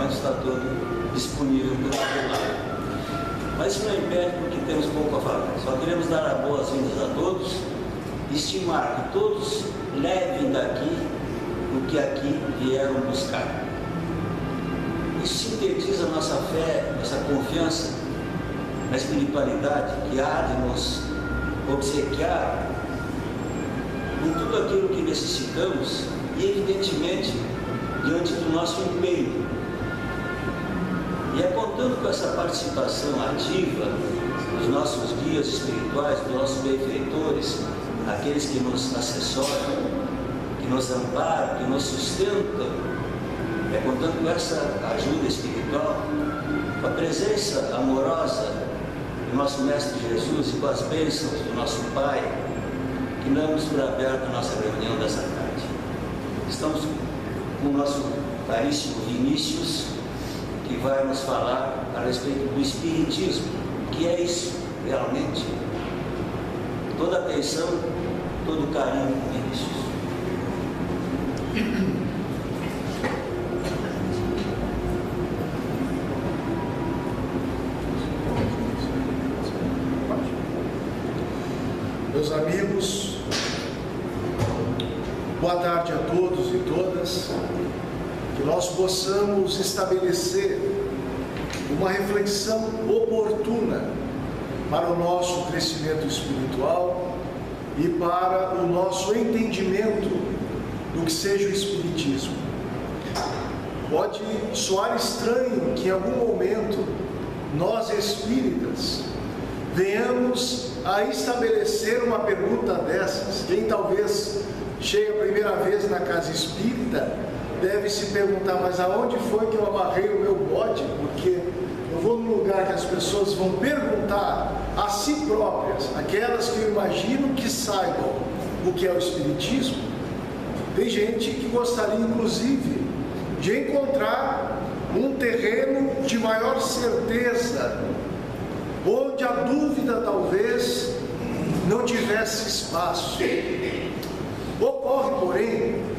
está todo disponível pelo lado. Mas isso não impede, porque temos pouco a falar. Só queremos dar as boas-vindas a todos e estimar que todos levem daqui o que aqui vieram buscar. Isso sintetiza nossa fé, nossa confiança na espiritualidade que há de nos obsequiar com tudo aquilo que necessitamos e, evidentemente, diante do nosso empenho. E é contando com essa participação ativa dos nossos guias espirituais, dos nossos benfeitores, aqueles que nos assessoram, que nos amparam, que nos sustentam, é contando com essa ajuda espiritual, com a presença amorosa do nosso Mestre Jesus e com as bênçãos do nosso Pai, que damos por aberta a nossa reunião dessa tarde. Estamos com o nosso caríssimo Vinícius, que vai nos falar a respeito do Espiritismo, que é isso, realmente. Toda a atenção, todo o carinho, Vinícius. Meus amigos, boa tarde a todos e todas. Que nós possamos estabelecer uma reflexão oportuna para o nosso crescimento espiritual e para o nosso entendimento do que seja o Espiritismo. Pode soar estranho que em algum momento nós espíritas venhamos a estabelecer uma pergunta dessas. Quem talvez chegue a primeira vez na casa espírita deve se perguntar, mas aonde foi que eu amarrei o meu bode? Porque eu vou num lugar que as pessoas vão perguntar a si próprias, aquelas que eu imagino que saibam o que é o Espiritismo. Tem gente que gostaria, inclusive, de encontrar um terreno de maior certeza, onde a dúvida talvez não tivesse espaço. Ocorre, porém,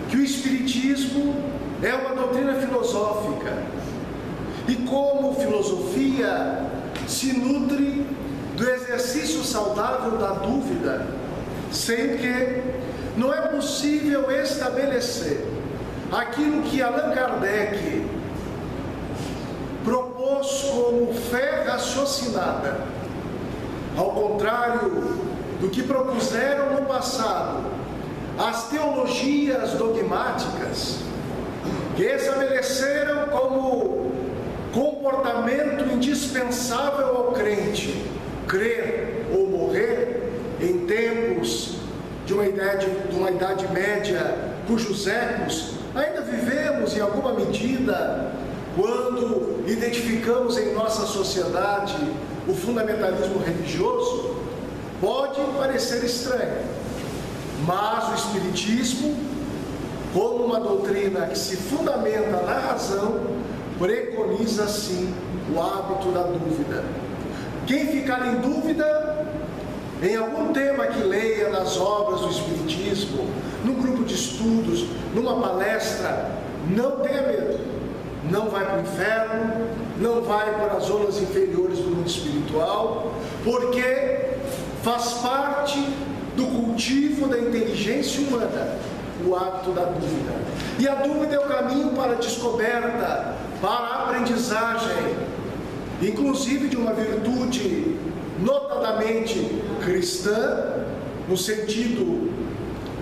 que o Espiritismo é uma doutrina filosófica e, como filosofia, se nutre do exercício saudável da dúvida, sem que não é possível estabelecer aquilo que Allan Kardec propôs como fé raciocinada, ao contrário do que propuseram no passado as teologias dogmáticas, que estabeleceram como comportamento indispensável ao crente crer ou morrer em tempos de uma idade média, cujos ecos ainda vivemos em alguma medida quando identificamos em nossa sociedade o fundamentalismo religioso. Pode parecer estranho, mas o Espiritismo, como uma doutrina que se fundamenta na razão, preconiza sim o hábito da dúvida. Quem ficar em dúvida em algum tema que leia nas obras do Espiritismo, num grupo de estudos, numa palestra, não tenha medo. Não vai para o inferno, não vai para as zonas inferiores do mundo espiritual, porque faz parte do cultivo da inteligência humana, o hábito da dúvida. E a dúvida é o caminho para a descoberta, para a aprendizagem, inclusive de uma virtude notadamente cristã, no sentido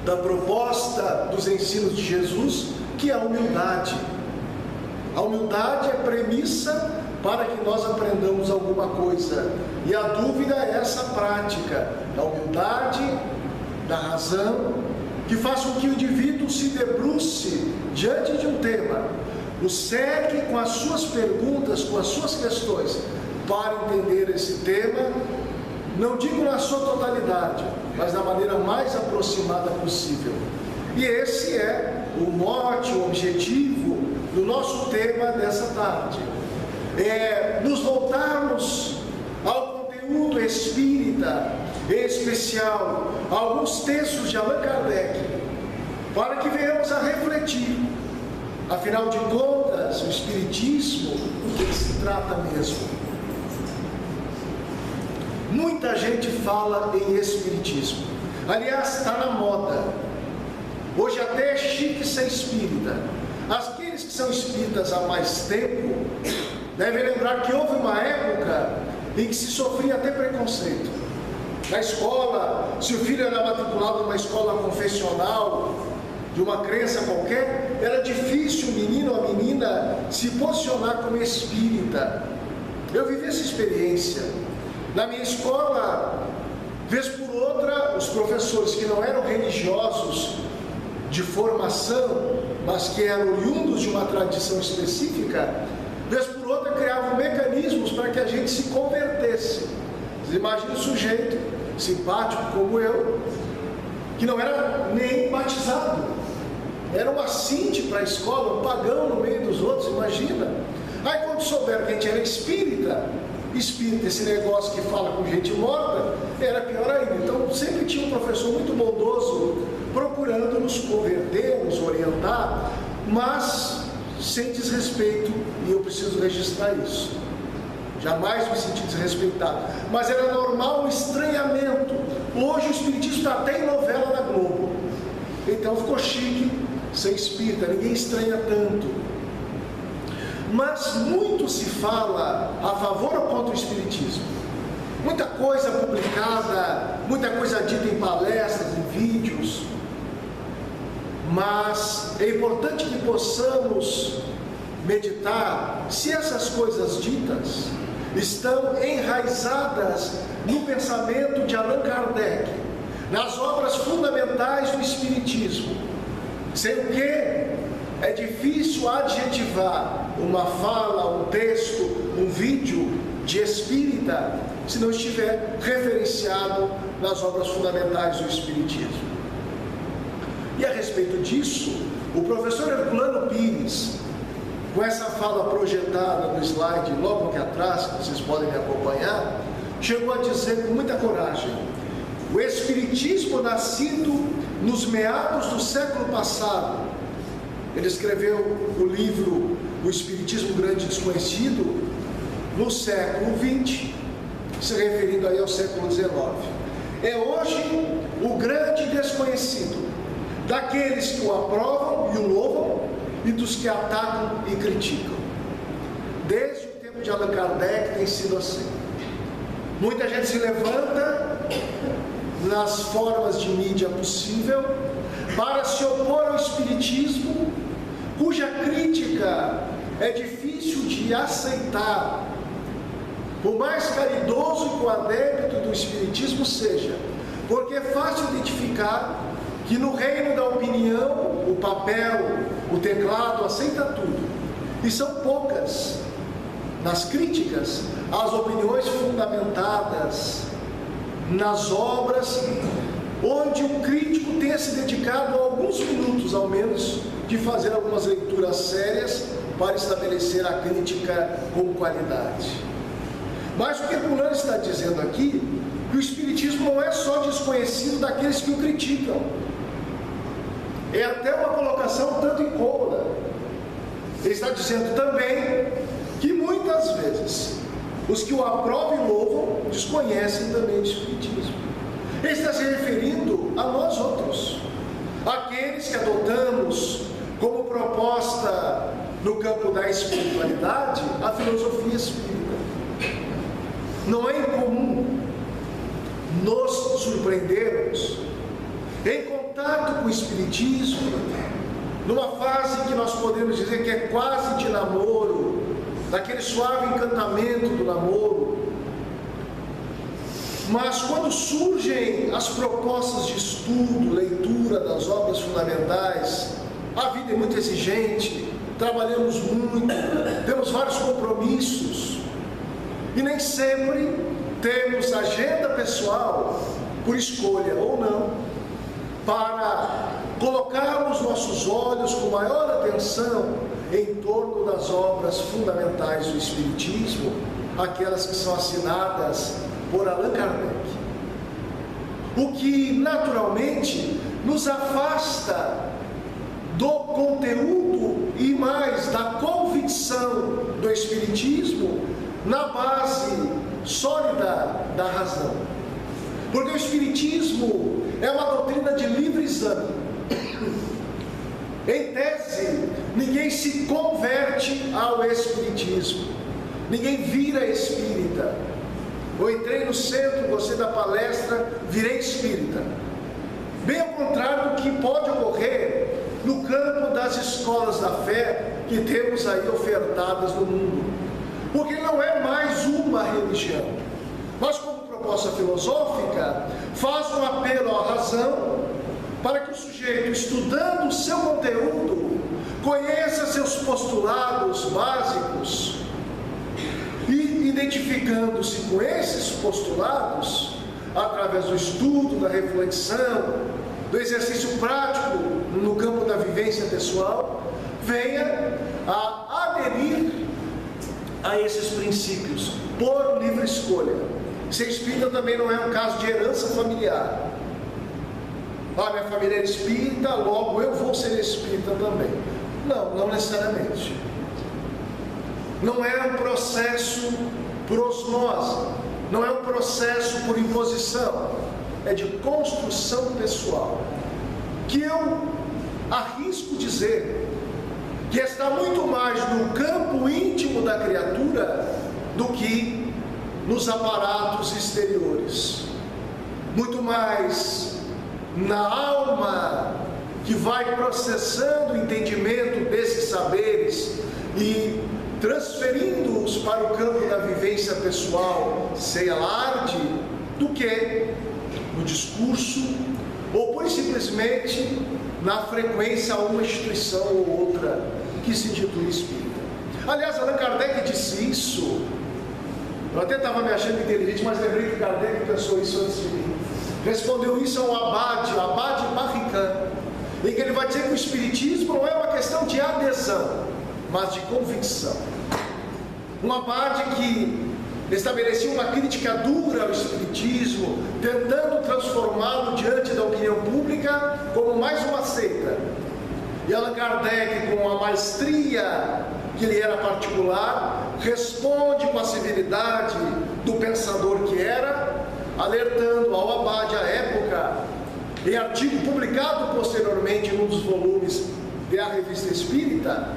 da proposta dos ensinos de Jesus, que é a humildade. A humildade é premissa para que nós aprendamos alguma coisa. E a dúvida é essa prática da humildade, da razão, que faz com que o indivíduo se debruce diante de um tema, o segue com as suas perguntas, com as suas questões, para entender esse tema, não digo na sua totalidade, mas da maneira mais aproximada possível. E esse é o mote, o objetivo do nosso tema dessa tarde. É nos voltarmos ao conteúdo espírita, em especial a alguns textos de Allan Kardec, para que venhamos a refletir. Afinal de contas, Veras, o Espiritismo, do que se trata mesmo? Muita gente fala em Espiritismo. Aliás, está na moda. Hoje até é chique ser espírita. Aqueles que são espíritas há mais tempo devem lembrar que houve uma época em que se sofria até preconceito. Na escola, se o filho era matriculado numa escola confessional, de uma crença qualquer, era difícil o menino ou a menina se posicionar como espírita. Eu vivi essa experiência. Na minha escola, vez por outra, os professores que não eram religiosos de formação, mas que eram oriundos de uma tradição específica, vez por outra criavam mecanismos para que a gente se convertesse. Você imagina um sujeito simpático como eu, que não era nem batizado, era um assinte para a escola, um pagão no meio dos outros, imagina. Aí quando souberam que a gente era espírita, esse negócio que fala com gente morta, era pior ainda. Então sempre tinha um professor muito bondoso procurando nos converter, nos orientar, mas sem desrespeito, e eu preciso registrar isso. Jamais me senti desrespeitado. Mas era normal o estranhamento. Hoje o Espiritismo está até em novela na Globo. Então ficou chique ser espírita, ninguém estranha tanto. Mas muito se fala a favor ou contra o Espiritismo. Muita coisa publicada, muita coisa dita em palestras, em vídeos. Mas é importante que possamos meditar se essas coisas ditas estão enraizadas no pensamento de Allan Kardec, nas obras fundamentais do Espiritismo, sem o que é difícil adjetivar uma fala, um texto, um vídeo de espírita, se não estiver referenciado nas obras fundamentais do Espiritismo. E a respeito disso, o professor Herculano Pires, com essa fala projetada no slide logo aqui atrás, que vocês podem me acompanhar, chegou a dizer com muita coragem: o Espiritismo nascido nos meados do século passado. Ele escreveu o livro O Espiritismo Grande Desconhecido no século XX, se referindo aí ao século XIX. É hoje o grande desconhecido daqueles que o aprovam e o louvam e dos que atacam e criticam. Desde o tempo de Allan Kardec tem sido assim. Muita gente se levanta nas formas de mídia possível para se opor ao Espiritismo, cuja crítica é difícil de aceitar, por mais caridoso que o adepto do Espiritismo seja, porque é fácil identificar que no reino da opinião, o papel, o teclado aceita tudo, e são poucas nas críticas às opiniões fundamentadas nas obras, onde o crítico tenha se dedicado alguns minutos ao menos de fazer algumas leituras sérias para estabelecer a crítica com qualidade. Mas o que Herculano está dizendo aqui, que o Espiritismo não é só desconhecido daqueles que o criticam, é até uma colocação tanto incômoda. Ele está dizendo também que muitas vezes os que o aprovam e louvam desconhecem também o Espiritismo. Ele está se referindo a nós outros, aqueles que adotamos como proposta no campo da espiritualidade a filosofia espírita. Não é incomum nos surpreendermos em contato com o Espiritismo, numa fase que nós podemos dizer que é quase de namoro, daquele suave encantamento do namoro. Mas quando surgem as propostas de estudo, leitura das obras fundamentais, a vida é muito exigente, trabalhamos muito, temos vários compromissos, e nem sempre temos agenda pessoal, por escolha ou não, para colocarmos nossos olhos com maior atenção em torno das obras fundamentais do Espiritismo, aquelas que são assinadas por Allan Kardec. O que naturalmente nos afasta do conteúdo e mais da convicção convicção do Espiritismo na base sólida da razão. Porque o Espiritismo é uma doutrina de livre exame. Em tese, ninguém se converte ao Espiritismo, ninguém vira espírita. Eu entrei no centro, gostei da palestra, virei espírita. Bem ao contrário do que pode ocorrer no campo das escolas da fé que temos aí ofertadas no mundo. Porque não é mais uma religião, mas como proposta filosófica, faz um apelo à razão para que o sujeito, estudando o seu conteúdo, conheça seus postulados básicos e, identificando-se com esses postulados, através do estudo, da reflexão, do exercício prático no campo da vivência pessoal, venha a aderir a esses princípios por livre escolha. Ser espírita também não é um caso de herança familiar. Minha família é espírita, logo eu vou ser espírita também. Não, não necessariamente. Não é um processo por osmose, não é um processo por imposição, é de construção pessoal, que eu arrisco dizer que está muito mais no campo íntimo da criatura do que nos aparatos exteriores, muito mais na alma que vai processando o entendimento desses saberes e transferindo-os para o campo da vivência pessoal sem alarde, do que no discurso ou por simplesmente na frequência a uma instituição ou outra que se intitula espírita. Aliás, Allan Kardec disse isso. Eu até estava me achando inteligente, mas lembrei que Kardec pensou isso antes de mim. Respondeu isso ao Abade Barrican, em que ele vai dizer que o Espiritismo não é uma questão de adesão, mas de convicção. Um Abade que estabelecia uma crítica dura ao Espiritismo, tentando transformá-lo diante da opinião pública como mais uma seita. E Allan Kardec, com a maestria que lhe era particular, responde com a civilidade do pensador que era, alertando ao Abade à época, em artigo publicado posteriormente num dos volumes da Revista Espírita,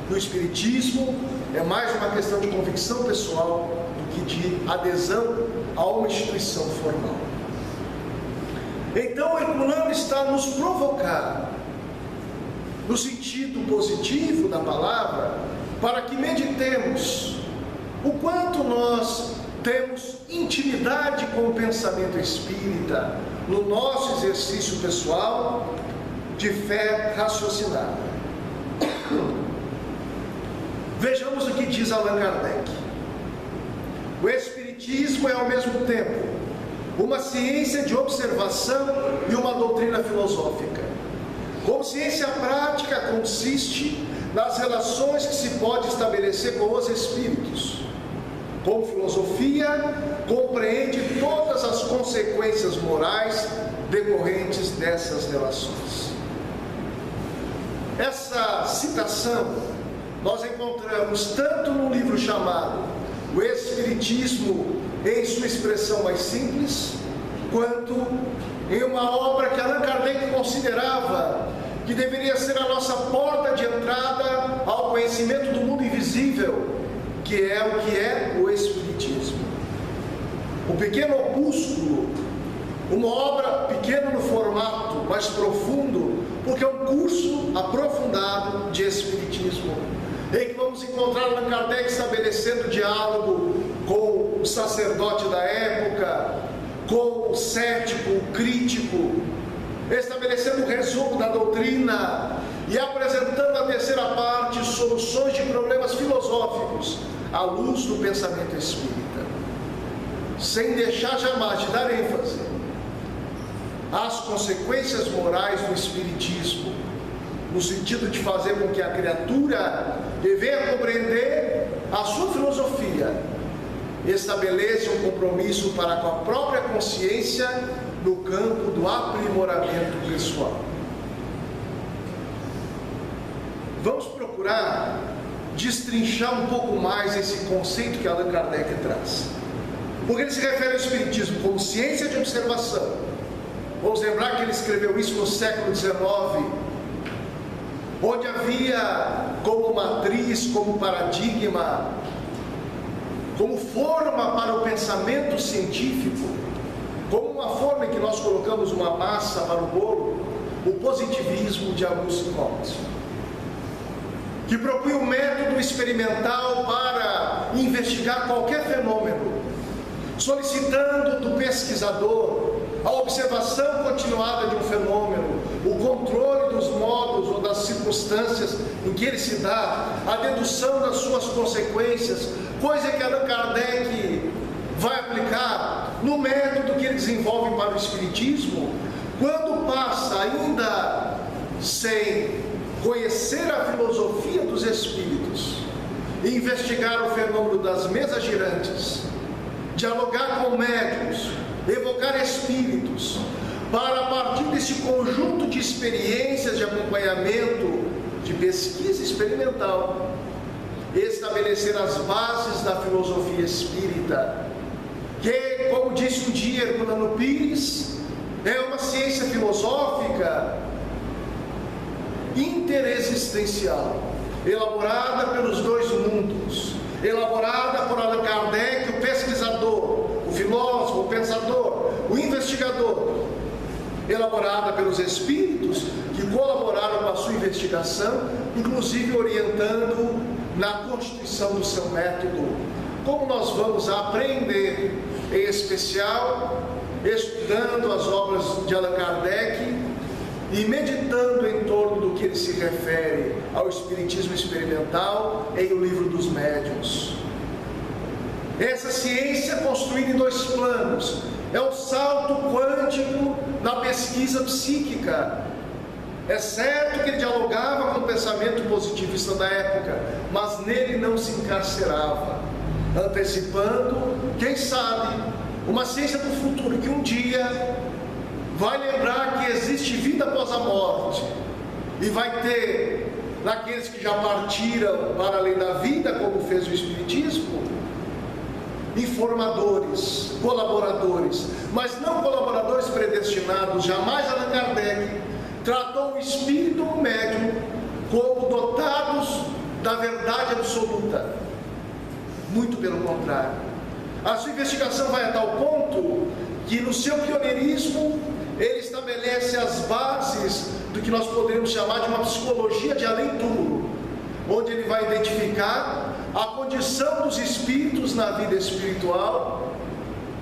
que o Espiritismo é mais uma questão de convicção pessoal do que de adesão a uma instituição formal. Então, o Herculano está a nos provocar, no sentido positivo da palavra, para que meditemos o quanto nós temos intimidade com o pensamento espírita no nosso exercício pessoal de fé raciocinada. Vejamos o que diz Allan Kardec. O Espiritismo é ao mesmo tempo uma ciência de observação e uma doutrina filosófica. Como ciência prática, consiste nas relações que se pode estabelecer com os espíritos. Como filosofia, compreende todas as consequências morais decorrentes dessas relações. Essa citação nós encontramos tanto no livro chamado O Espiritismo em sua expressão mais simples, quanto em uma obra que Allan Kardec considerava que deveria ser a nossa porta de entrada ao conhecimento do mundo invisível, que é o Espiritismo. O pequeno opúsculo, uma obra pequena no formato, mas profundo, porque é um curso aprofundado de Espiritismo, em que vamos encontrar Allan Kardec estabelecendo diálogo com o sacerdote da época, com o cético, o crítico, estabelecendo um resumo da doutrina e apresentando a terceira parte, soluções de problemas filosóficos à luz do pensamento espírita, sem deixar jamais de dar ênfase às consequências morais do Espiritismo, no sentido de fazer com que a criatura venha compreender a sua filosofia, estabeleça um compromisso para com a própria consciência no campo do aprimoramento pessoal. Vamos procurar destrinchar um pouco mais esse conceito que Allan Kardec traz. Porque ele se refere ao Espiritismo como ciência de observação. Vamos lembrar que ele escreveu isso no século XIX, onde havia como matriz, como paradigma, como forma para o pensamento científico, como uma forma em que nós colocamos uma massa para o bolo, o positivismo de Auguste Comte, que propunha um método experimental para investigar qualquer fenômeno, solicitando do pesquisador a observação continuada de um fenômeno, o controle dos modos ou das circunstâncias em que ele se dá, a dedução das suas consequências, coisa que Allan Kardec vai aplicar no método que ele desenvolve para o Espiritismo, quando passa, ainda sem conhecer a filosofia dos espíritos, investigar o fenômeno das mesas girantes, dialogar com médiuns, evocar espíritos, para, a partir desse conjunto de experiências de acompanhamento, de pesquisa experimental, estabelecer as bases da filosofia espírita, que, como disse um dia Herculano Pires, é uma ciência filosófica interexistencial, elaborada pelos dois mundos, elaborada por Allan Kardec, o pesquisador, o filósofo, o pensador, o investigador, elaborada pelos espíritos que colaboraram com a sua investigação, inclusive orientando na constituição do seu método, como nós vamos aprender, em especial estudando as obras de Allan Kardec e meditando em torno do que ele se refere ao Espiritismo experimental em O Livro dos Médiuns. Essa ciência construída em dois planos, é o salto quântico na pesquisa psíquica. É certo que ele dialogava com o pensamento positivista da época, mas nele não se encarcerava, antecipando, quem sabe, uma ciência do futuro que um dia vai lembrar que existe vida após a morte e vai ter, naqueles que já partiram para além da vida, como fez o Espiritismo, informadores, colaboradores, mas não colaboradores predestinados. Jamais Allan Kardec tratou o espírito ou o médium como dotados da verdade absoluta. Muito pelo contrário. A sua investigação vai a tal ponto que, no seu pioneirismo, ele estabelece as bases do que nós poderíamos chamar de uma psicologia de além-túmulo, onde ele vai identificar a condição dos espíritos na vida espiritual,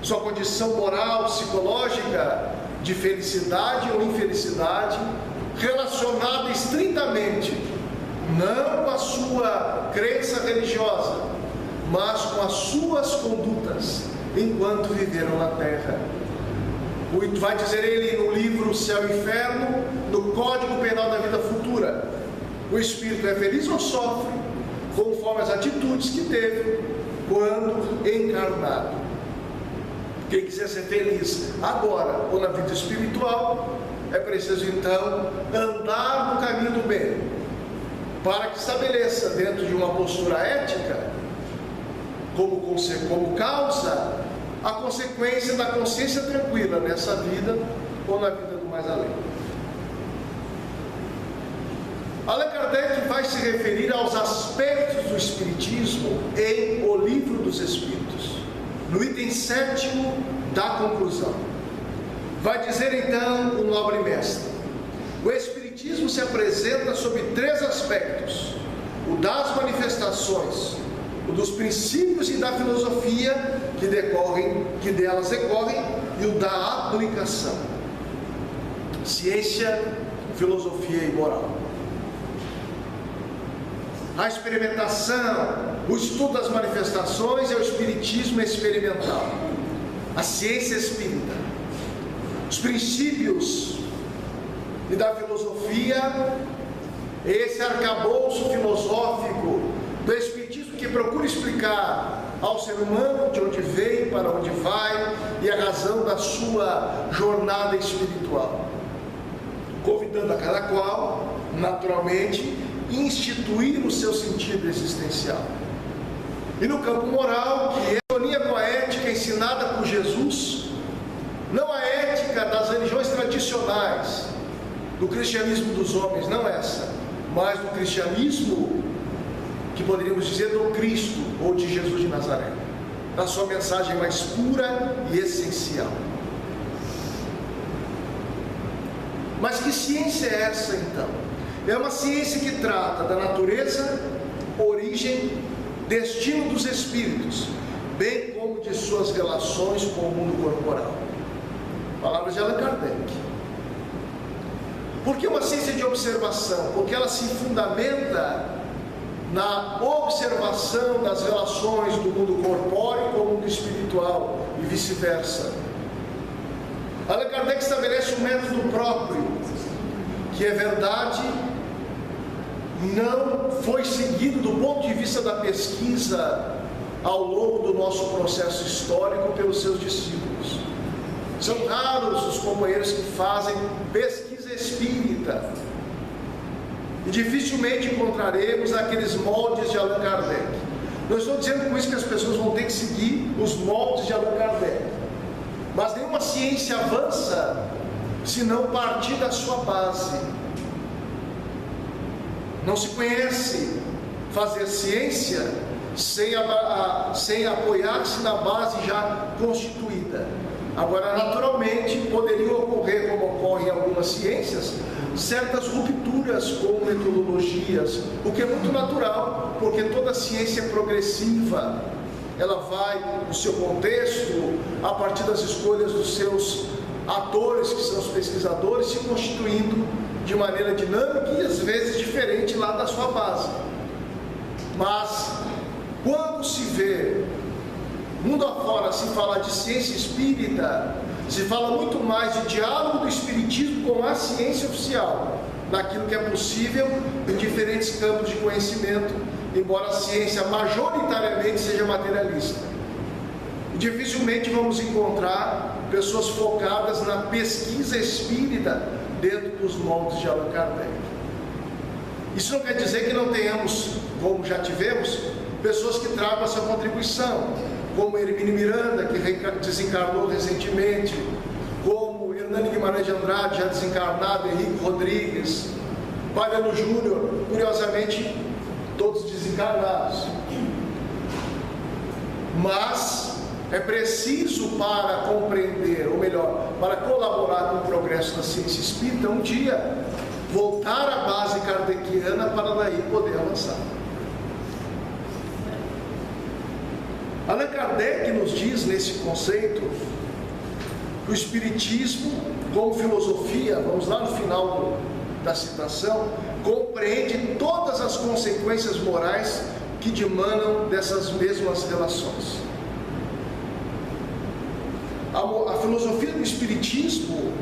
sua condição moral, psicológica, de felicidade ou infelicidade, relacionada estritamente, não com a sua crença religiosa, mas com as suas condutas, enquanto viveram na Terra. Vai dizer ele no livro Céu e Inferno, no Código Penal da Vida Futura: o espírito é feliz ou sofre, conforme as atitudes que teve quando encarnado. Quem quiser ser feliz agora ou na vida espiritual, é preciso então andar no caminho do bem, para que estabeleça dentro de uma postura ética, como causa, a consequência da consciência tranquila nessa vida ou na vida do mais além. Allan Kardec vai se referir aos aspectos do Espiritismo em O Livro dos Espíritos, no item 7º da conclusão. Vai dizer então o nobre mestre: o Espiritismo se apresenta sob 3 aspectos: o das manifestações, o dos princípios e da filosofia que delas decorrem, e o da aplicação. Ciência, filosofia e moral. A experimentação, o estudo das manifestações é o Espiritismo experimental, a ciência espírita. Os princípios e da filosofia, esse arcabouço filosófico do Espiritismo que procura explicar ao ser humano de onde veio, para onde vai e a razão da sua jornada espiritual, convidando a cada qual, naturalmente, instituir o seu sentido existencial. E no campo moral, que é a harmonia com a ética ensinada por Jesus, não a ética das religiões tradicionais, do cristianismo dos homens, não essa, mas do cristianismo que poderíamos dizer do Cristo ou de Jesus de Nazaré, na sua mensagem mais pura e essencial. Mas que ciência é essa então? É uma ciência que trata da natureza, origem, destino dos espíritos, bem como de suas relações com o mundo corporal. Palavras de Allan Kardec. Por que uma ciência de observação? Porque ela se fundamenta na observação das relações do mundo corpóreo com o mundo espiritual e vice-versa. Allan Kardec estabelece um método próprio, que é verdade, não foi seguido do ponto de vista da pesquisa ao longo do nosso processo histórico pelos seus discípulos. São raros os companheiros que fazem pesquisa espírita, e dificilmente encontraremos aqueles moldes de Allan Kardec. Não estou dizendo com isso que as pessoas vão ter que seguir os moldes de Allan Kardec, mas nenhuma ciência avança se não partir da sua base. Não se conhece fazer ciência sem apoiar-se na base já constituída. Agora, naturalmente, poderiam ocorrer, como ocorre em algumas ciências, certas rupturas com metodologias, o que é muito natural, porque toda ciência é progressiva. Ela vai, no seu contexto, a partir das escolhas dos seus atores, que são os pesquisadores, se constituindo de maneira dinâmica e às vezes diferente lá da sua base. Mas, quando se vê mundo afora se fala de ciência espírita, se fala muito mais de diálogo do espiritismo com a ciência oficial, naquilo que é possível em diferentes campos de conhecimento, embora a ciência majoritariamente seja materialista. E dificilmente vamos encontrar pessoas focadas na pesquisa espírita dentro dos moldes de Allan Kardec. Isso não quer dizer que não tenhamos, como já tivemos, pessoas que tragam a sua contribuição, como Hermínio Miranda, que desencarnou recentemente, como Hernani Guimarães de Andrade, já desencarnado, Henrique Rodrigues, Mariano Júnior, curiosamente, todos desencarnados. Mas é preciso, para compreender, ou melhor, para colaborar com o progresso da ciência espírita, um dia voltar à base kardeciana para daí poder avançar. Allan Kardec nos diz nesse conceito que o espiritismo, como filosofia, vamos lá no final da citação, compreende todas as consequências morais que dimanam dessas mesmas relações. A filosofia do espiritismo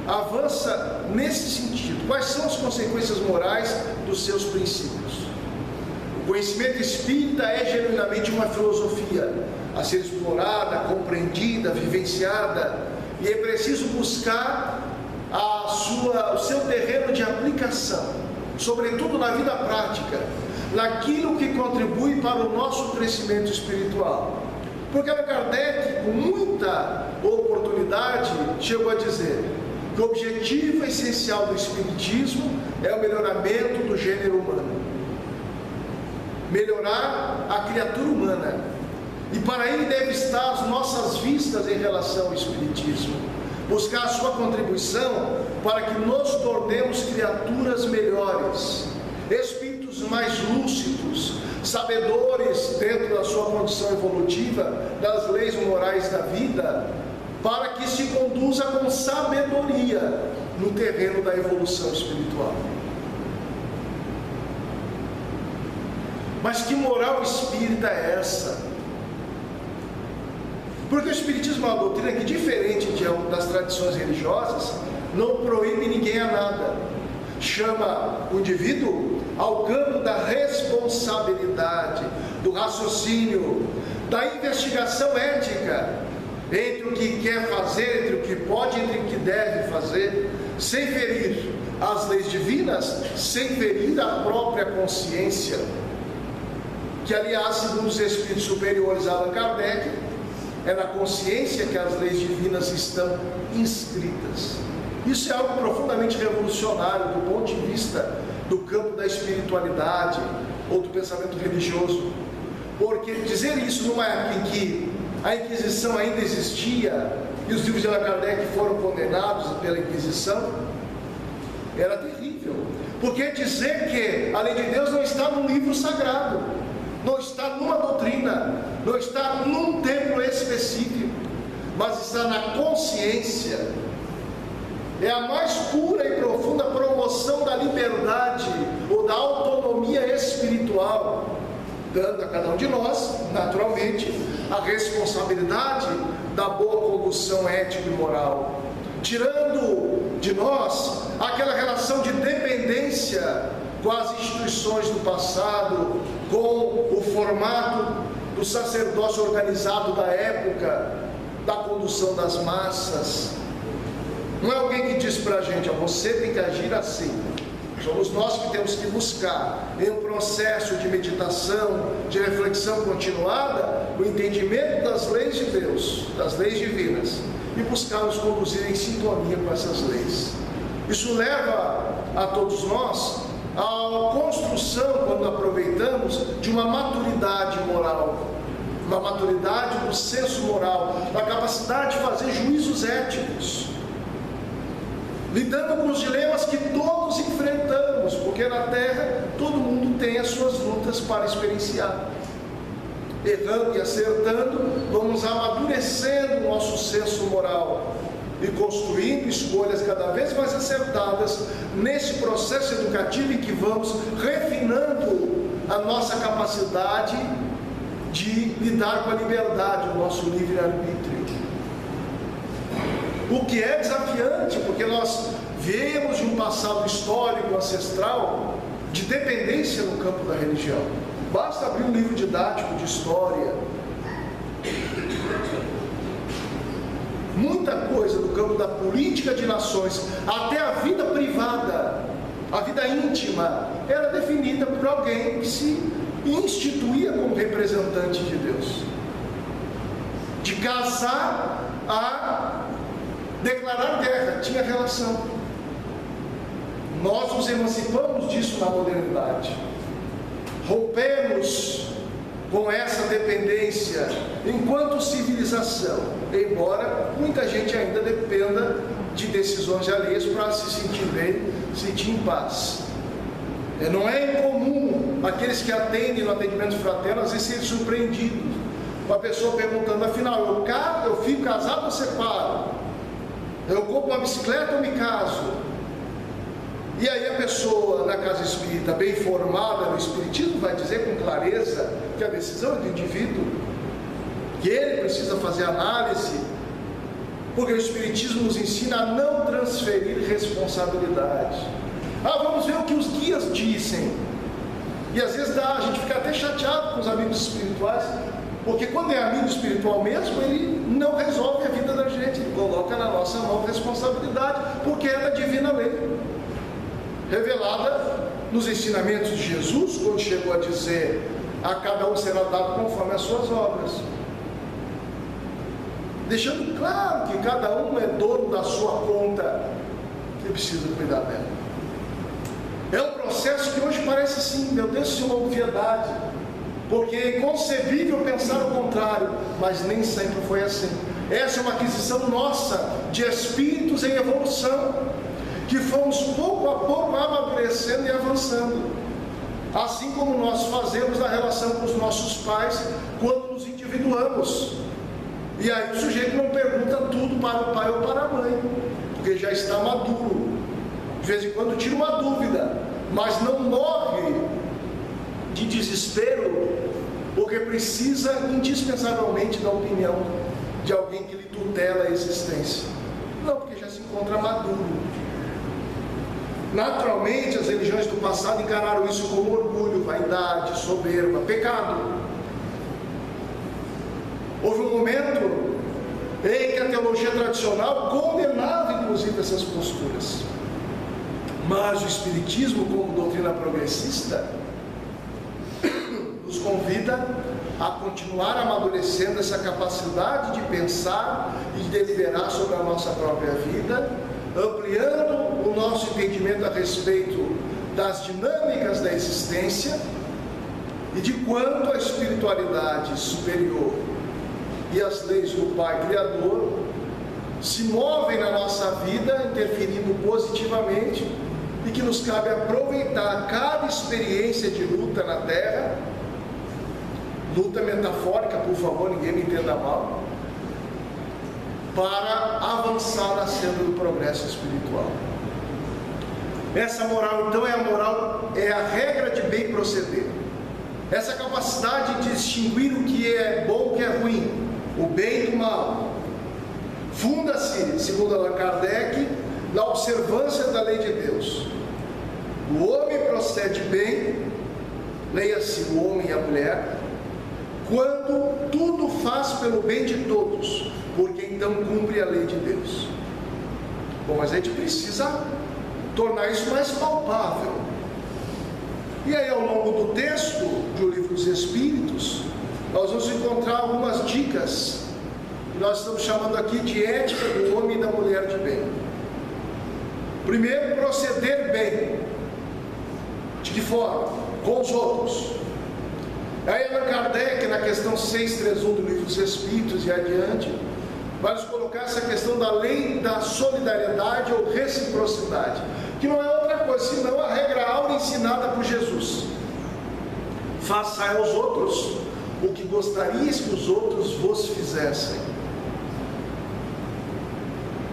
avança nesse sentido. Quais são as consequências morais dos seus princípios? O conhecimento espírita é genuinamente uma filosofia a ser explorada, compreendida, vivenciada, e é preciso buscar o seu terreno de aplicação, sobretudo na vida prática, naquilo que contribui para o nosso crescimento espiritual. Porque Allan Kardec, com muita oportunidade, chegou a dizer que o objetivo essencial do espiritismo é o melhoramento do gênero humano, melhorar a criatura humana, e para aí deve estar as nossas vistas em relação ao espiritismo, buscar a sua contribuição para que nos tornemos criaturas melhores, espíritos mais lúcidos, sabedores dentro da sua condição evolutiva das leis morais da vida, para que se conduza com sabedoria no terreno da evolução espiritual. Mas que moral espírita é essa? Porque o espiritismo é uma doutrina que, diferente das tradições religiosas, não proíbe ninguém a nada. Chama o indivíduo ao campo da responsabilidade, do raciocínio, da investigação ética, entre o que quer fazer, entre o que pode, entre o que deve fazer, sem ferir as leis divinas, sem ferir a própria consciência, que aliás, segundo os espíritos superiores Allan Kardec, é na consciência que as leis divinas estão inscritas. Isso é algo profundamente revolucionário do ponto de vista do campo da espiritualidade ou do pensamento religioso, porque dizer isso numa época em que a Inquisição ainda existia e os livros de Allan Kardec foram condenados pela Inquisição, era terrível, porque dizer que a lei de Deus não está num livro sagrado, não está numa doutrina, não está num templo específico, mas está na consciência, é a mais pura e profunda promoção da liberdade ou da autonomia espiritual, dando a cada um de nós, naturalmente, a responsabilidade da boa condução ética e moral, tirando de nós aquela relação de dependência com as instituições do passado, com o formato do sacerdócio organizado da época, da condução das massas. Não é alguém que diz para a gente, você tem que agir assim. Somos nós que temos que buscar, em um processo de meditação, de reflexão continuada, o entendimento das leis de Deus, das leis divinas, e buscar nos conduzir em sintonia com essas leis. Isso leva a todos nós à construção, quando aproveitamos, de uma maturidade moral, uma maturidade do senso moral, da capacidade de fazer juízos éticos, lidando com os dilemas que todos enfrentamos, porque na Terra todo mundo tem as suas lutas para experienciar. Errando e acertando, vamos amadurecendo o nosso senso moral e construindo escolhas cada vez mais acertadas nesse processo educativo em que vamos refinando a nossa capacidade de lidar com a liberdade, o nosso livre-arbítrio. O que é desafiante, porque nós viemos de um passado histórico, ancestral, de dependência no campo da religião. Basta abrir um livro didático de história. Muita coisa do campo da política de nações, até a vida privada, a vida íntima, era definida por alguém que se instituía como representante de Deus. De casar a declarar guerra, tinha relação. Nós nos emancipamos disso na modernidade. Rompemos com essa dependência enquanto civilização, embora muita gente ainda dependa de decisões alheias para se sentir bem, sentir em paz. Não é incomum aqueles que atendem no atendimento fraterno às vezes serem surpreendidos com a pessoa perguntando, afinal, eu fico casado ou separo? Eu compro uma bicicleta ou me caso? E aí a pessoa na casa espírita, bem formada no espiritismo, vai dizer com clareza que a decisão é do indivíduo, que ele precisa fazer análise, porque o espiritismo nos ensina a não transferir responsabilidade. Vamos ver o que os guias dizem. E às vezes a gente fica até chateado com os amigos espirituais, porque quando é amigo espiritual mesmo, ele não resolve a vida da gente, ele coloca na nossa mão a responsabilidade, porque é da divina lei, revelada nos ensinamentos de Jesus, quando chegou a dizer, a cada um será dado conforme as suas obras, deixando claro que cada um é dono da sua conta, que precisa cuidar dela. É um processo que hoje parece assim, meu Deus, isso é uma obviedade, porque é inconcebível pensar o contrário, mas nem sempre foi assim. Essa é uma aquisição nossa, de espíritos em evolução, que fomos pouco a pouco amadurecendo e avançando, assim como nós fazemos na relação com os nossos pais, quando nos individuamos. E aí o sujeito não pergunta tudo para o pai ou para a mãe, porque já está maduro. De vez em quando tira uma dúvida, mas não morre de desespero, porque precisa indispensavelmente da opinião de alguém que lhe tutela a existência. Não, porque já se encontra maduro. Naturalmente, as religiões do passado encararam isso como orgulho, vaidade, soberba, pecado. Houve um momento em que a teologia tradicional condenava inclusive essas posturas. Mas o Espiritismo, como doutrina progressista, nos convida a continuar amadurecendo essa capacidade de pensar e de deliberar sobre a nossa própria vida, ampliando o nosso entendimento a respeito das dinâmicas da existência e de quanto a espiritualidade superior e as leis do Pai Criador se movem na nossa vida, interferindo positivamente, e que nos cabe aproveitar cada experiência de luta na Terra, luta metafórica, por favor, ninguém me entenda mal, para avançar na senda do progresso espiritual. Essa moral, então, é a regra de bem proceder. Essa capacidade de distinguir o que é bom e o que é ruim, o bem do mal, funda-se, segundo Allan Kardec, na observância da lei de Deus. O homem procede bem, leia-se o homem e a mulher, quando tudo faz pelo bem de todos, porque então cumpre a lei de Deus. Bom, mas a gente precisa tornar isso mais palpável. E aí, ao longo do texto do Livro dos Espíritos, nós vamos encontrar algumas dicas que nós estamos chamando aqui de ética do homem e da mulher de bem. Primeiro, proceder bem. De que forma? Com os outros. Aí Allan Kardec, na questão 631 do Livro dos Espíritos e adiante, vai nos colocar essa questão da lei da solidariedade ou reciprocidade, que não é outra coisa senão a regra áurea ensinada por Jesus. Façai aos outros o que gostarias que os outros vos fizessem.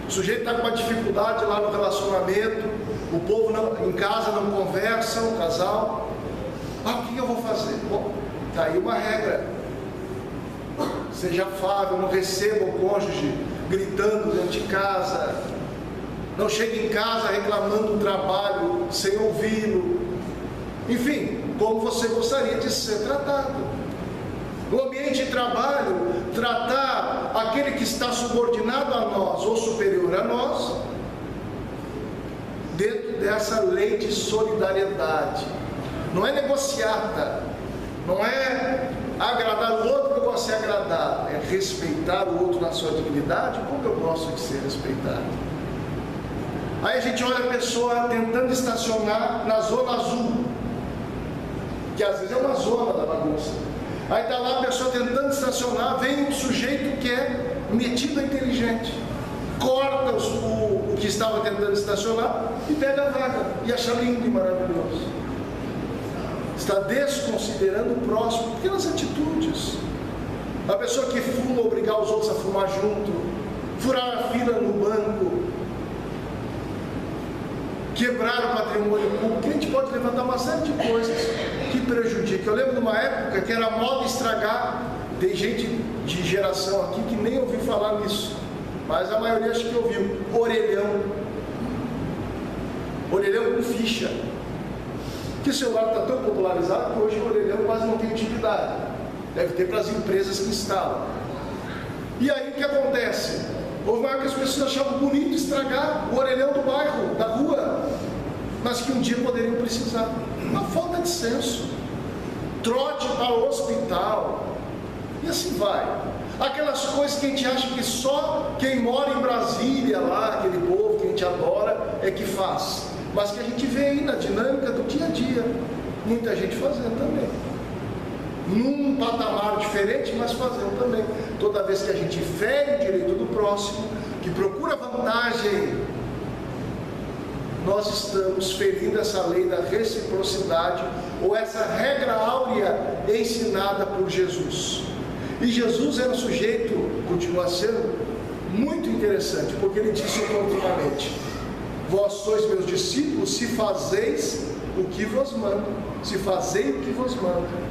O sujeito está com uma dificuldade lá no relacionamento, o povo em casa não conversa, o casal. O que eu vou fazer? Bom, está aí uma regra. Seja afável, não receba o cônjuge gritando dentro de casa. Não chegue em casa reclamando do trabalho sem ouvi-lo. Enfim, como você gostaria de ser tratado. No ambiente de trabalho, tratar aquele que está subordinado a nós ou superior a nós, dentro dessa lei de solidariedade. Não é negociata, não é agradar o outro porque eu gosto de ser agradado, é respeitar o outro na sua dignidade como eu gosto de ser respeitado. Aí a gente olha a pessoa tentando estacionar na zona azul, que às vezes é uma zona da bagunça. Aí está lá a pessoa tentando estacionar, vem um sujeito que é metido a inteligente, corta o que estava tentando estacionar e pega a vaga, e acha lindo e maravilhoso. Está desconsiderando o próximo, pequenas atitudes. A pessoa que fuma, obrigar os outros a fumar junto, furar a fila no banco, quebrar o patrimônio público. A gente pode levantar uma série de coisas que prejudicam. Eu lembro de uma época que era moda estragar. Tem gente de geração aqui que nem ouviu falar nisso, mas a maioria acho que ouviu. Orelhão com ficha. Que o celular está tão popularizado que hoje o orelhão quase não tem utilidade. Deve ter para as empresas que instalam. E aí o que acontece? Houve uma época que as pessoas achavam bonito estragar o orelhão do bairro, da rua, mas que um dia poderiam precisar. Uma falta de senso. Trote para o hospital. E assim vai. Aquelas coisas que a gente acha que só quem mora em Brasília, lá, aquele povo que a gente adora, é que faz. Mas que a gente vê aí na dinâmica do dia a dia. Muita gente fazendo também. Num patamar diferente, mas fazendo também. Toda vez que a gente fere o direito do próximo, que procura vantagem, nós estamos ferindo essa lei da reciprocidade, ou essa regra áurea ensinada por Jesus. E Jesus era um sujeito, continua sendo, muito interessante, porque ele disse continuamente: vós sois meus discípulos se fazeis o que vos mando. Se fazei o que vos mando.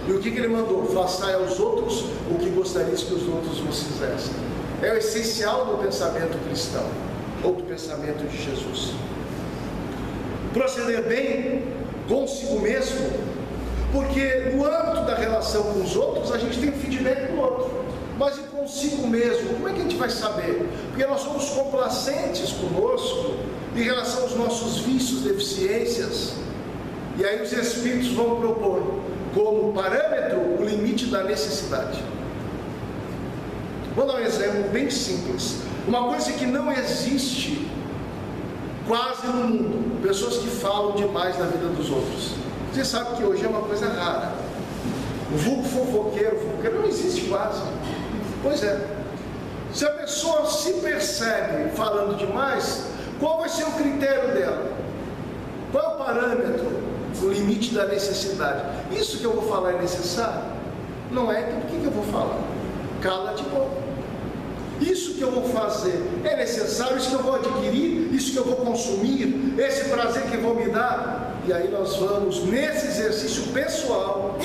E o que ele mandou? Façai aos outros o que gostarias que os outros vos fizessem. É o essencial do pensamento cristão, ou do pensamento de Jesus. Proceder bem consigo mesmo, porque no âmbito da relação com os outros, a gente tem feedback do outro. mas e consigo mesmo? Como é que a gente vai saber? Porque nós somos complacentes conosco em relação aos nossos vícios, deficiências. E aí os Espíritos vão propor como parâmetro o limite da necessidade. Vou dar um exemplo bem simples. Uma coisa que não existe quase no mundo: pessoas que falam demais da vida dos outros. Você sabe que hoje é uma coisa rara. O vulgo fofoqueiro não existe quase. Pois é. Se a pessoa se percebe falando demais, qual vai ser o critério dela? Qual é o parâmetro? O limite da necessidade. Isso que eu vou falar é necessário? Não é, então por que eu vou falar? Cala de boca. Isso que eu vou fazer é necessário? Isso que eu vou adquirir? Isso que eu vou consumir? Esse prazer que eu vou me dar? E aí nós vamos, nesse exercício pessoal,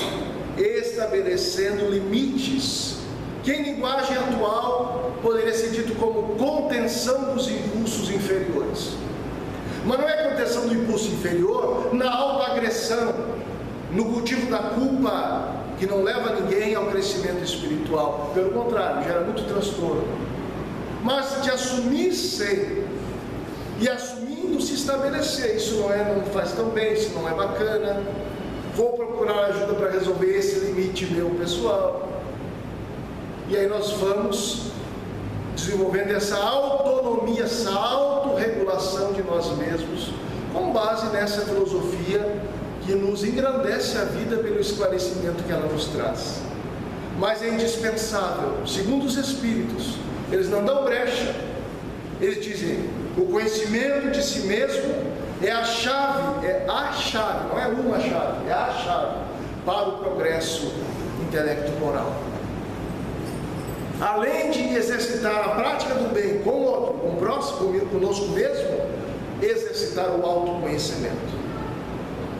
estabelecendo limites, que em linguagem atual poderia ser dito como contenção dos impulsos inferiores. Mas não é contenção do impulso inferior na autoagressão, no cultivo da culpa, que não leva ninguém ao crescimento espiritual. Pelo contrário, gera muito transtorno. Mas de assumir-se e assumindo se estabelecer. Isso não faz tão bem, isso não é bacana. Vou procurar ajuda para resolver esse limite meu pessoal. E aí nós vamos desenvolvendo essa autonomia, essa autorregulação de nós mesmos, com base nessa filosofia que nos engrandece a vida pelo esclarecimento que ela nos traz. Mas é indispensável, segundo os Espíritos, eles não dão brecha. Eles dizem: o conhecimento de si mesmo é a chave, não é uma chave, é a chave para o progresso intelecto-moral. Além de exercitar a prática do bem com o outro, com o próximo, conosco mesmo, exercitar o autoconhecimento,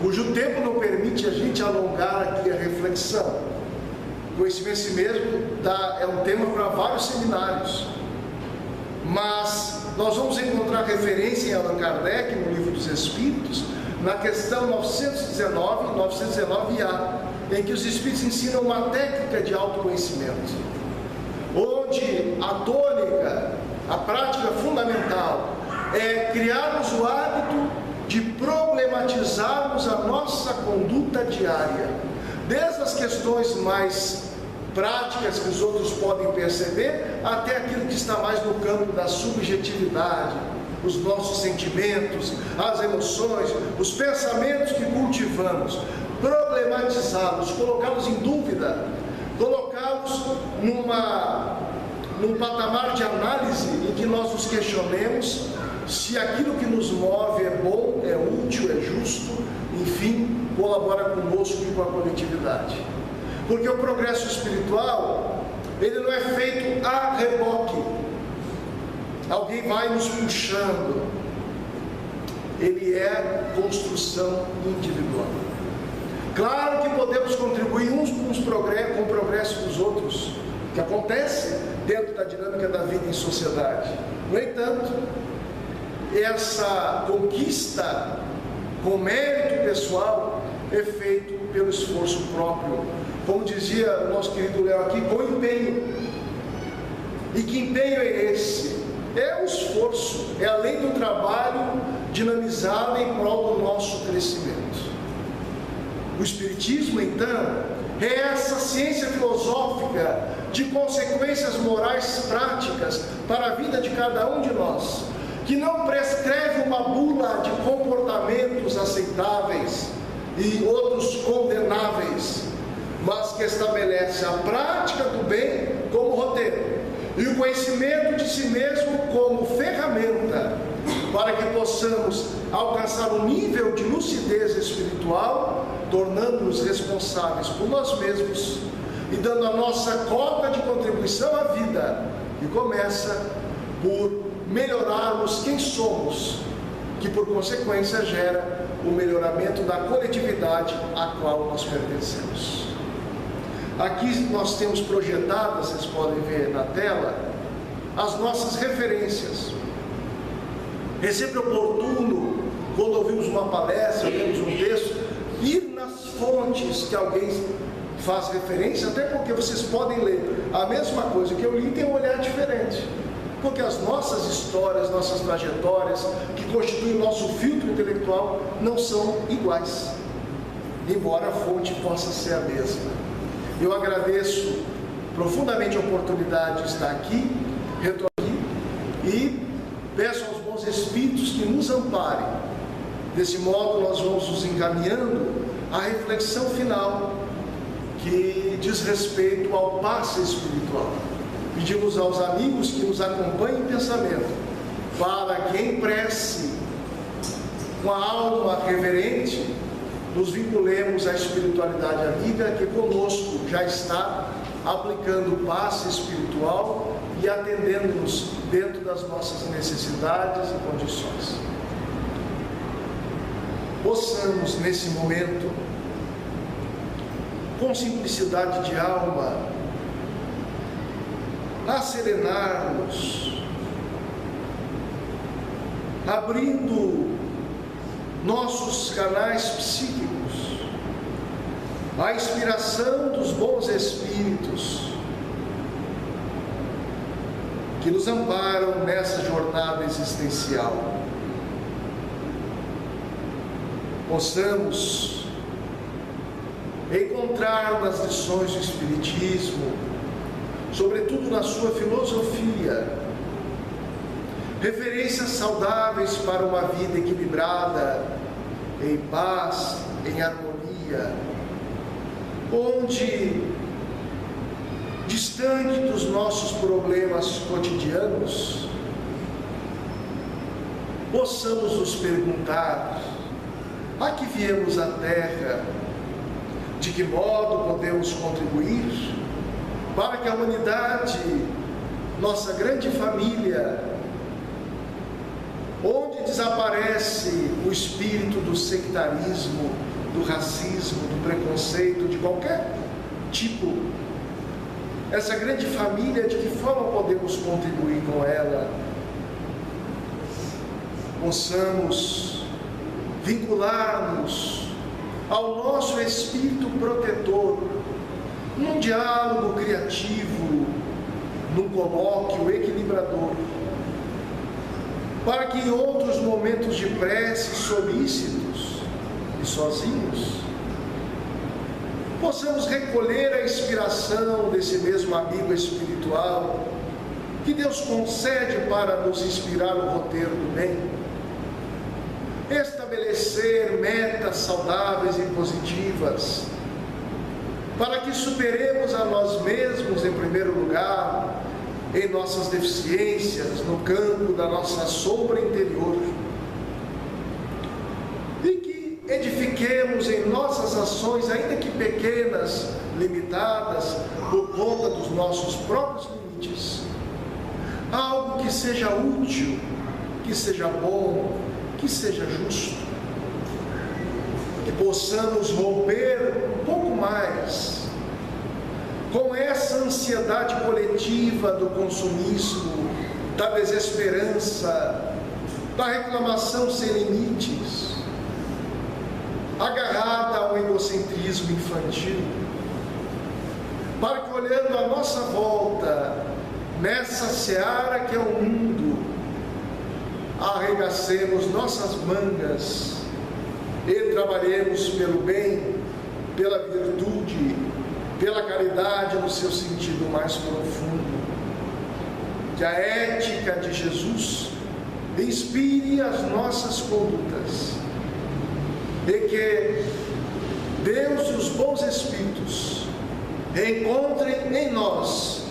cujo tempo não permite a gente alongar aqui a reflexão. Conhecimento de si mesmo é um tema para vários seminários, mas nós vamos encontrar referência em Allan Kardec, no Livro dos Espíritos, na questão 919A, em que os Espíritos ensinam uma técnica de autoconhecimento, onde a tônica, a prática fundamental, é criarmos o hábito de problematizarmos a nossa conduta diária, desde as questões mais práticas que os outros podem perceber, até aquilo que está mais no campo da subjetividade, os nossos sentimentos, as emoções, os pensamentos que cultivamos, problematizá-los, colocá-los em dúvida, colocá-los num patamar de análise em que nós nos questionemos se aquilo que nos move é bom, é útil, é justo, enfim, colabora conosco e com a coletividade. Porque o progresso espiritual, ele não é feito a reboque. Alguém vai nos puxando. Ele é construção individual. Claro que podemos contribuir uns com o progresso dos outros, que acontece dentro da dinâmica da vida em sociedade. No entanto, essa conquista com mérito pessoal é feito pelo esforço próprio, como dizia o nosso querido Léo aqui, com empenho. E que empenho é esse? É o esforço, é além do trabalho dinamizado em prol do nosso crescimento. O Espiritismo, então, é essa ciência filosófica de consequências morais práticas para a vida de cada um de nós, que não prescreve uma bula de comportamentos aceitáveis e outros condenáveis, mas que estabelece a prática do bem como roteiro e o conhecimento de si mesmo como ferramenta para que possamos alcançar um nível de lucidez espiritual, tornando-nos responsáveis por nós mesmos e dando a nossa cota de contribuição à vida, que começa por melhorarmos quem somos, que por consequência gera o melhoramento da coletividade a qual nós pertencemos. Aqui nós temos projetadas, vocês podem ver na tela, as nossas referências. É sempre oportuno, quando ouvimos uma palestra, lemos um texto, ir nas fontes que alguém faz referência, até porque vocês podem ler a mesma coisa que eu li e tem um olhar diferente. Porque as nossas histórias, nossas trajetórias, que constituem o nosso filtro intelectual, não são iguais, embora a fonte possa ser a mesma. Eu agradeço profundamente a oportunidade de estar aqui, retorno aqui, e peço aos bons espíritos que nos amparem. Desse modo, nós vamos nos encaminhando à reflexão final, que diz respeito ao passe espiritual. Pedimos aos amigos que nos acompanhem em pensamento, para que em prece, com a alma reverente, nos vinculemos à espiritualidade amiga que conosco já está aplicando o passe espiritual e atendendo-nos dentro das nossas necessidades e condições. Possamos, nesse momento, com simplicidade de alma, acerenar-nos, abrindo nossos canais psíquicos à inspiração dos bons espíritos que nos amparam nessa jornada existencial. Possamos encontrar nas lições do Espiritismo, sobretudo na sua filosofia, referências saudáveis para uma vida equilibrada, em paz, em harmonia, onde, distante dos nossos problemas cotidianos, possamos nos perguntar: a que viemos à Terra? De que modo podemos contribuir para que a humanidade, nossa grande família, onde desaparece o espírito do sectarismo, do racismo, do preconceito, de qualquer tipo, essa grande família, de que forma podemos contribuir com ela? Possamos vincular-nos ao nosso espírito protetor, num diálogo criativo, num colóquio equilibrador, para que em outros momentos de prece solícitos e sozinhos, possamos recolher a inspiração desse mesmo amigo espiritual que Deus concede para nos inspirar o roteiro do bem, estabelecer metas saudáveis e positivas, para que superemos a nós mesmos em primeiro lugar, em nossas deficiências, no campo da nossa sombra interior, e que edifiquemos em nossas ações, ainda que pequenas, limitadas, por conta dos nossos próprios limites, algo que seja útil, que seja bom, que seja justo, que possamos romper um pouco mais com essa ansiedade coletiva do consumismo, da desesperança, da reclamação sem limites, agarrada ao egocentrismo infantil, para que, olhando à nossa volta, nessa seara que é o mundo, arregacemos nossas mangas e trabalhemos pelo bem, pela virtude, pela caridade no seu sentido mais profundo. Que a ética de Jesus inspire as nossas condutas e que Deus e os bons espíritos encontrem em nós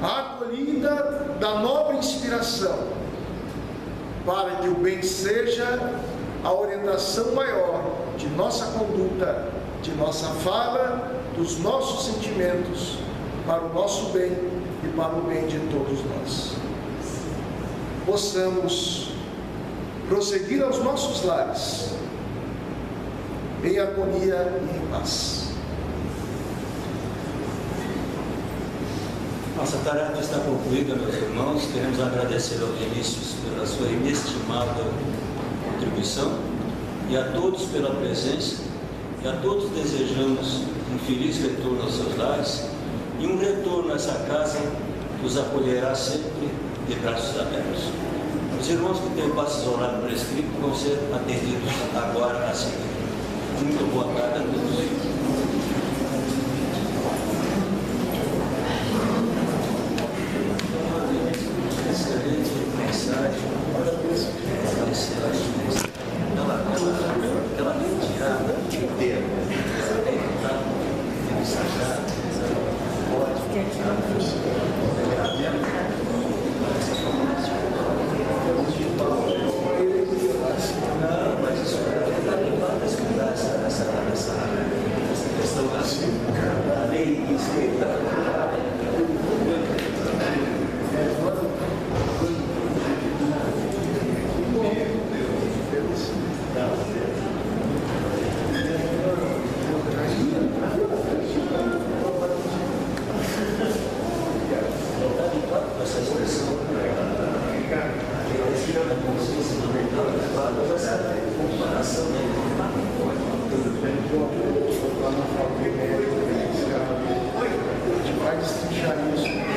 a acolhida da nobre inspiração, para que o bem seja a orientação maior de nossa conduta, de nossa fala, dos nossos sentimentos, para o nosso bem e para o bem de todos nós. Possamos prosseguir aos nossos lares, em harmonia e em paz. Nossa tarefa está concluída, meus irmãos. Queremos agradecer ao Vinícius pela sua inestimável contribuição e a todos pela presença, e a todos desejamos um feliz retorno aos seus lares e um retorno a essa casa que os acolherá sempre de braços abertos. Os irmãos que têm passe isolado prescrito vão ser atendidos agora a seguir. Muito boa tarde a todos. Excelente mensagem. Aquela retirada inteira. Não, mas isso está levando a estudar essa questão da lei escrita. Essa expressão comparação A gente vai destrinchar isso.